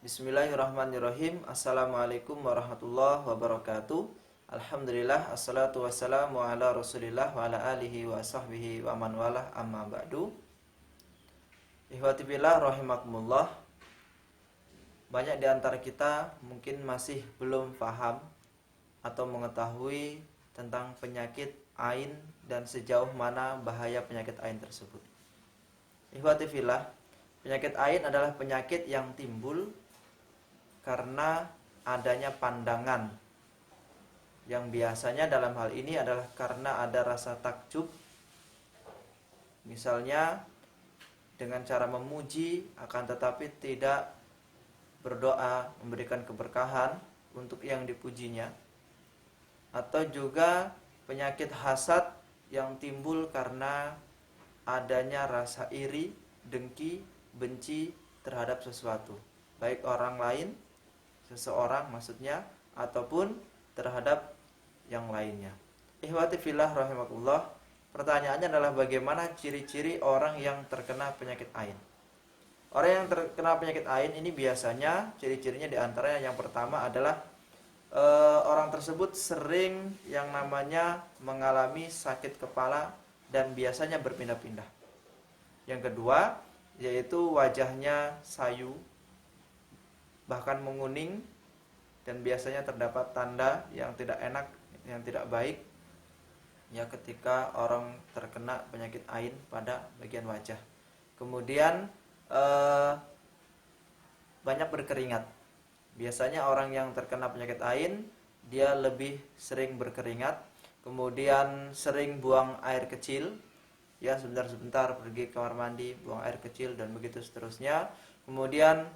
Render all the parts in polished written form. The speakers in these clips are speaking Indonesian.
Bismillahirrahmanirrahim. Assalamualaikum warahmatullahi wabarakatuh. Alhamdulillah, assalatu wassalamu ala rasulillah wa ala alihi wa sahbihi wa man walah, amma ba'du. Ihwati billah rahimakumullah. Banyak di antara kita mungkin masih belum paham atau mengetahui tentang penyakit ain dan sejauh mana bahaya penyakit ain tersebut. Ihwati billah, penyakit ain adalah penyakit yang timbul karena adanya pandangan, yang biasanya dalam hal ini adalah karena ada rasa takjub, misalnya dengan cara memuji akan tetapi tidak berdoa memberikan keberkahan untuk yang dipujinya, atau juga penyakit hasad yang timbul karena adanya rasa iri, dengki, benci terhadap sesuatu, baik orang lain, seseorang maksudnya, ataupun terhadap yang lainnya. Ihwati fillah rahimakumullah, pertanyaannya adalah bagaimana ciri-ciri orang yang terkena penyakit ain. Orang yang terkena penyakit ain ini biasanya ciri-cirinya diantaranya yang pertama adalah orang tersebut sering yang namanya mengalami sakit kepala dan biasanya berpindah-pindah. Yang kedua yaitu wajahnya sayu, bahkan menguning, dan biasanya terdapat tanda yang tidak enak, yang tidak baik ya ketika orang terkena penyakit ain pada bagian wajah. Kemudian banyak berkeringat. Biasanya orang yang terkena penyakit ain dia lebih sering berkeringat, kemudian sering buang air kecil, ya sebentar-sebentar pergi ke kamar mandi, buang air kecil dan begitu seterusnya. Kemudian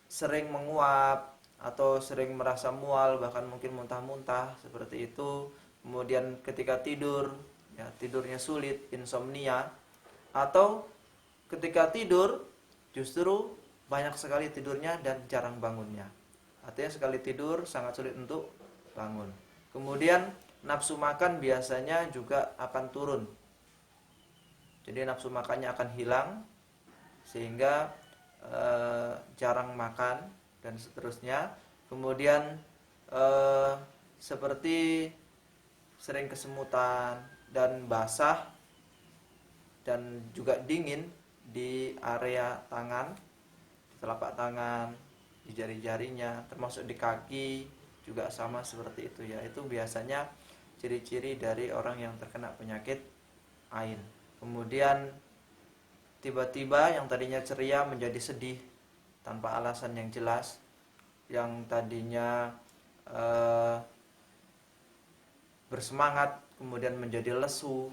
sering menguap atau sering merasa mual, bahkan mungkin muntah-muntah seperti itu. Kemudian ketika tidur, ya tidurnya sulit, insomnia, atau ketika tidur justru banyak sekali tidurnya dan jarang bangunnya. Artinya sekali tidur sangat sulit untuk bangun. Kemudian nafsu makan biasanya juga akan turun. Jadi nafsu makannya akan hilang sehingga jarang makan dan seterusnya. Kemudian seperti sering kesemutan dan basah dan juga dingin di area tangan, di telapak tangan, di jari-jarinya, termasuk di kaki juga sama seperti itu ya. Itu biasanya ciri-ciri dari orang yang terkena penyakit ain. Kemudian tiba-tiba yang tadinya ceria menjadi sedih tanpa alasan yang jelas, yang tadinya bersemangat kemudian menjadi lesu.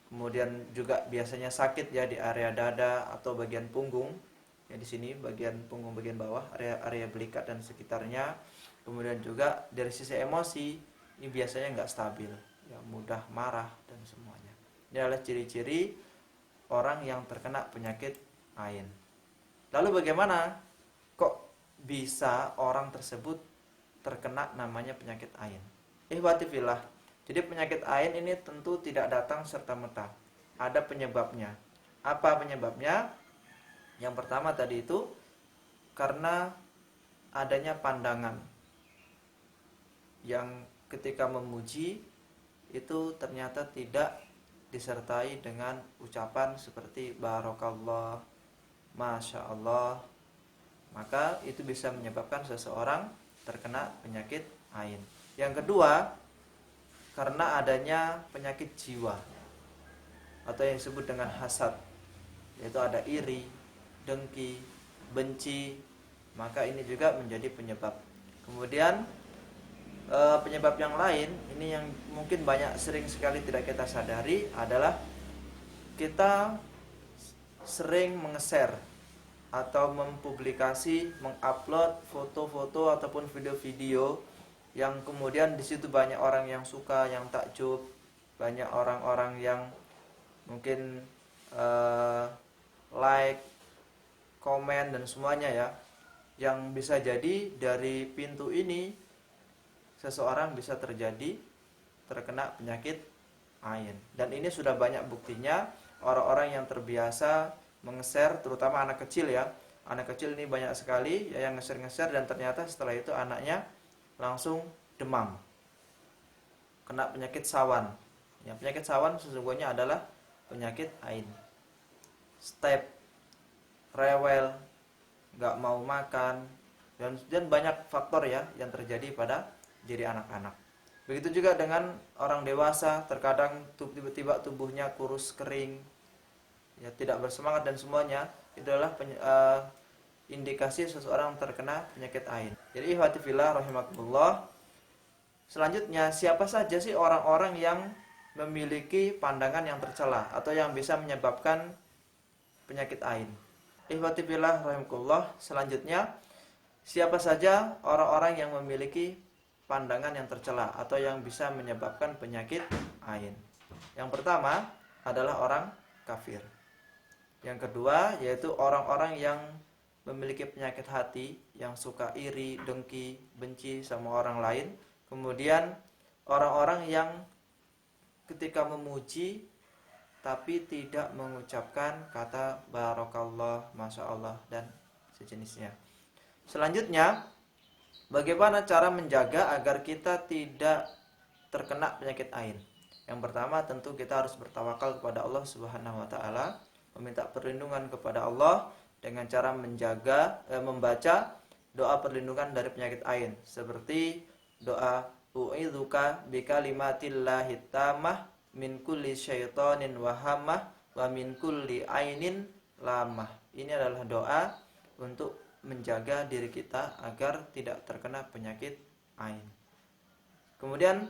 Kemudian juga biasanya sakit ya di area dada atau bagian punggung, ya di sini bagian punggung bagian bawah, area belikat dan sekitarnya. Kemudian juga dari sisi emosi ini biasanya nggak stabil, ya mudah marah dan semuanya. Ini adalah ciri-ciri orang yang terkena penyakit ain. Lalu bagaimana kok bisa orang tersebut terkena namanya penyakit ain? Ihwati fillah. Jadi penyakit ain ini tentu tidak datang serta-merta. Ada penyebabnya. Apa penyebabnya? Yang pertama tadi itu karena adanya pandangan yang ketika memuji itu ternyata tidak disertai dengan ucapan seperti barakallah, masya Allah, maka itu bisa menyebabkan seseorang terkena penyakit ain. Yang kedua, karena adanya penyakit jiwa atau yang disebut dengan hasad, yaitu ada iri, dengki, benci, maka ini juga menjadi penyebab. Kemudian penyebab yang lain ini yang mungkin sering sekali tidak kita sadari adalah kita sering meng-share atau mempublikasi, mengupload foto-foto ataupun video-video yang kemudian di situ banyak orang yang suka, yang takjub, banyak orang-orang yang mungkin like, komen dan semuanya ya. Yang bisa jadi dari pintu ini seseorang bisa terkena penyakit ain. Dan ini sudah banyak buktinya. Orang-orang yang terbiasa meng-share, terutama anak kecil ya, anak kecil ini banyak sekali ya yang ngeser-ngeser, dan ternyata setelah itu anaknya langsung demam, kena penyakit sawan. Ya, penyakit sawan sesungguhnya adalah penyakit ain. Step, rewel, nggak mau makan, dan banyak faktor ya yang terjadi pada diri anak-anak. Begitu juga dengan orang dewasa, terkadang tiba-tiba tubuhnya kurus kering, ya tidak bersemangat, dan semuanya itu adalah indikasi seseorang terkena penyakit ain. Jadi ihwati fillah rahimakumullah. Selanjutnya, siapa saja sih orang-orang yang memiliki pandangan yang tercela atau yang bisa menyebabkan penyakit ain? Ihwati fillah rahimakumullah. Selanjutnya, siapa saja orang-orang yang memiliki pandangan yang tercela atau yang bisa menyebabkan penyakit ain? Yang pertama adalah orang kafir. Yang kedua yaitu orang-orang yang memiliki penyakit hati, yang suka iri, dengki, benci sama orang lain. Kemudian orang-orang yang ketika memuji tapi tidak mengucapkan kata barakallah, masya Allah, dan sejenisnya. Selanjutnya, bagaimana cara menjaga agar kita tidak terkena penyakit ain? Yang pertama tentu kita harus bertawakal kepada Allah Subhanahu wa taala, meminta perlindungan kepada Allah dengan cara membaca doa perlindungan dari penyakit ain, seperti doa u'idzuka bikalimatillahi tammah min kulli syaitonin wahamah wa min kulli ainin lamah. Ini adalah doa untuk menjaga diri kita agar tidak terkena penyakit ain. Kemudian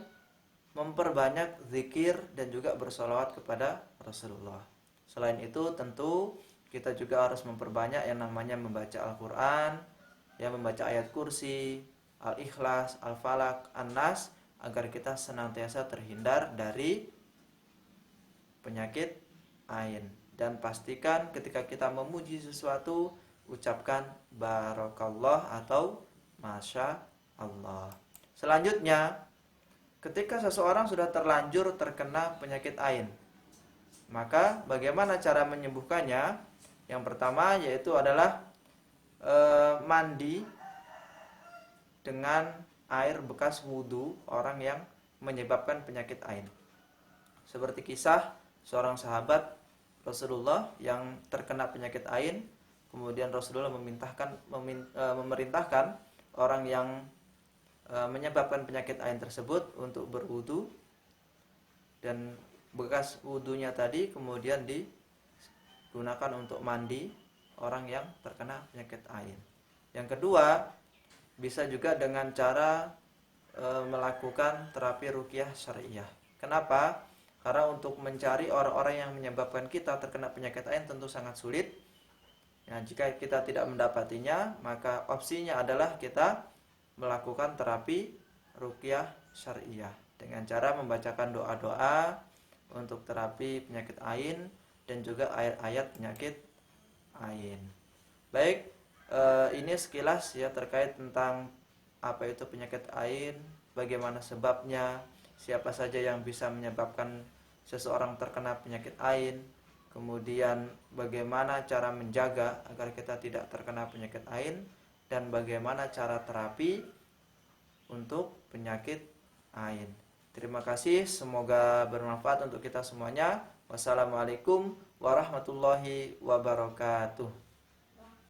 memperbanyak zikir dan juga bersolawat kepada Rasulullah. Selain itu tentu kita juga harus memperbanyak yang namanya membaca Al-Quran, yang membaca ayat kursi, Al-Ikhlas, Al-Falaq, An-Nas, agar kita senantiasa terhindar dari penyakit ain. Dan pastikan ketika kita memuji sesuatu, ucapkan barakallah atau masya Allah. Selanjutnya, ketika seseorang sudah terlanjur terkena penyakit ain, maka bagaimana cara menyembuhkannya? Yang pertama yaitu adalah mandi dengan air bekas wudhu orang yang menyebabkan penyakit ain. Seperti kisah seorang sahabat Rasulullah yang terkena penyakit ain, kemudian Rasulullah memerintahkan orang yang menyebabkan penyakit ain tersebut untuk berwudu, dan bekas wudunya tadi kemudian digunakan untuk mandi orang yang terkena penyakit ain. Yang kedua, bisa juga dengan cara melakukan terapi ruqyah syariah. Kenapa? Karena untuk mencari orang-orang yang menyebabkan kita terkena penyakit ain tentu sangat sulit. Nah, jika kita tidak mendapatinya, maka opsinya adalah kita melakukan terapi ruqyah syariah dengan cara membacakan doa-doa untuk terapi penyakit ain dan juga ayat-ayat penyakit ain. Baik, ini sekilas ya terkait tentang apa itu penyakit ain, bagaimana sebabnya, siapa saja yang bisa menyebabkan seseorang terkena penyakit ain, kemudian bagaimana cara menjaga agar kita tidak terkena penyakit ain, dan bagaimana cara terapi untuk penyakit ain. Terima kasih, semoga bermanfaat untuk kita semuanya. Wassalamualaikum warahmatullahi wabarakatuh.